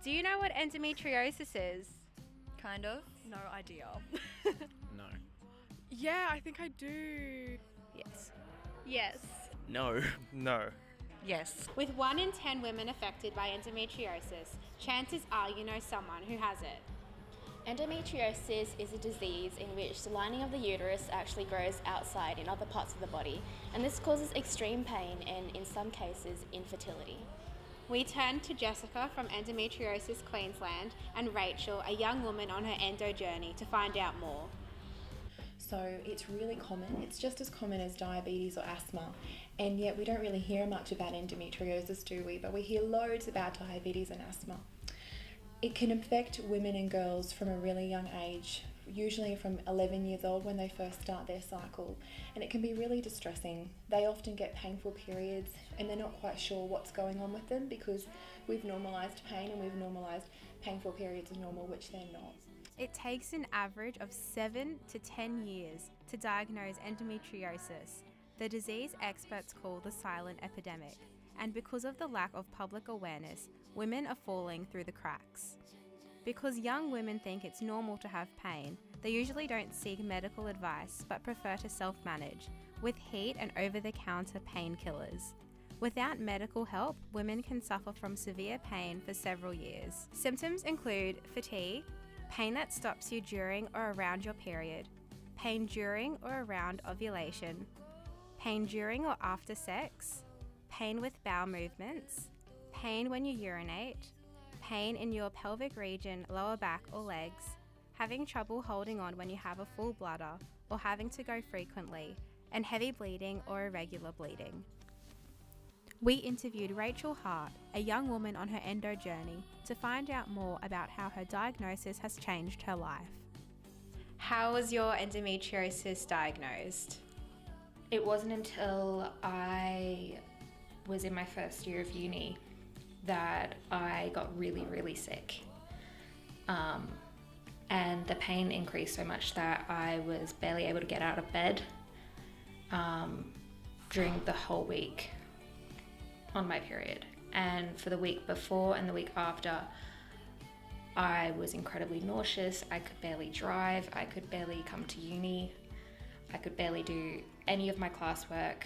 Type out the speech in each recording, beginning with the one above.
Do you know what endometriosis is? Kind of. No idea. No. Yeah, I think I do. Yes. Yes. No. No. Yes. With 1 in 10 women affected by endometriosis, chances are you know someone who has it. Endometriosis is a disease in which the lining of the uterus actually grows outside in other parts of the body, and this causes extreme pain and, in some cases, infertility. We turned to Jessica from Endometriosis Queensland and Rachel, a young woman on her endo journey, to find out more. So it's really common. It's just as common as diabetes or asthma, and yet we don't really hear much about endometriosis, do we? But we hear loads about diabetes and asthma. It can affect women and girls from a really young age, usually from 11 years old when they first start their cycle, and it can be really distressing. They often get painful periods and they're not quite sure what's going on with them because we've normalised pain and we've normalised painful periods as normal, which they're not. It takes an average of 7 to 10 years to diagnose endometriosis, the disease experts call the silent epidemic, and because of the lack of public awareness, women are falling through the cracks. Because young women think it's normal to have pain, they usually don't seek medical advice but prefer to self-manage with heat and over-the-counter painkillers. Without medical help, women can suffer from severe pain for several years. Symptoms include fatigue, pain that stops you during or around your period, pain during or around ovulation, pain during or after sex, pain with bowel movements, pain when you urinate, pain in your pelvic region, lower back or legs, having trouble holding on when you have a full bladder or having to go frequently, and heavy bleeding or irregular bleeding. We interviewed Rachel Hart, a young woman on her endo journey, to find out more about how her diagnosis has changed her life. How was your endometriosis diagnosed? It wasn't until I was in my first year of uni that I got really, really sick. And the pain increased so much that I was barely able to get out of bed during the whole week on my period. And for the week before and the week after, I was incredibly nauseous. I could barely drive. I could barely come to uni. I could barely do any of my classwork.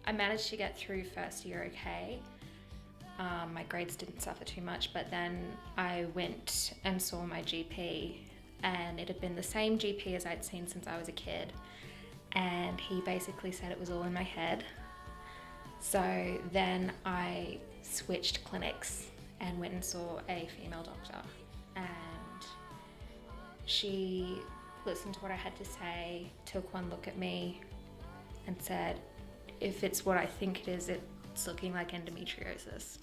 I managed to get through first year okay. My grades didn't suffer too much, but then I went and saw my GP, and it had been the same GP as I'd seen since I was a kid. And he basically said it was all in my head. So then I switched clinics and went and saw a female doctor, and she listened to what I had to say, took one look at me and said, if it's what I think it is, it's looking like endometriosis.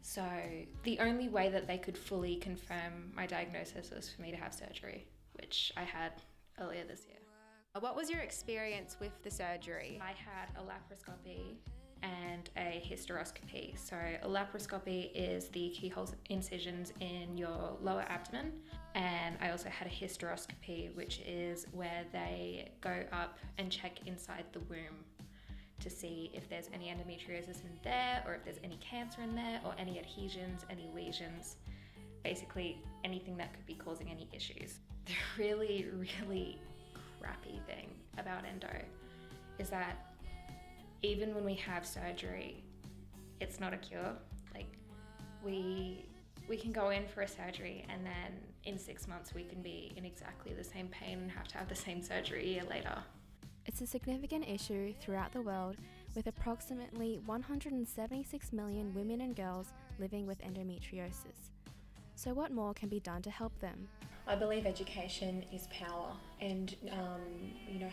So the only way that they could fully confirm my diagnosis was for me to have surgery, which I had earlier this year. What was your experience with the surgery? I had a laparoscopy and a hysteroscopy. So a laparoscopy is the keyhole incisions in your lower abdomen, and I also had a hysteroscopy, which is where they go up and check inside the womb to see if there's any endometriosis in there, or if there's any cancer in there, or any adhesions, any lesions, basically anything that could be causing any issues. The really, really crappy thing about endo is that even when we have surgery, it's not a cure. Like, we can go in for a surgery and then in 6 months we can be in exactly the same pain and have to have the same surgery a year later. It's a significant issue throughout the world, with approximately 176 million women and girls living with endometriosis. So what more can be done to help them? I believe education is power, and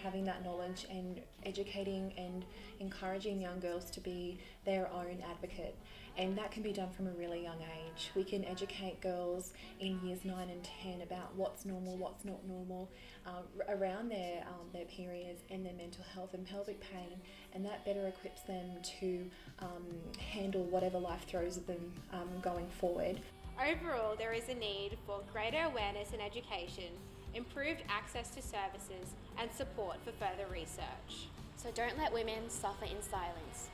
having that knowledge and educating and encouraging young girls to be their own advocate, and that can be done from a really young age. We can educate girls in years 9 and 10 about what's normal, what's not normal, around their periods and their mental health and pelvic pain, and that better equips them to handle whatever life throws at them going forward. Overall, there is a need for greater awareness and education, improved access to services, and support for further research. So don't let women suffer in silence.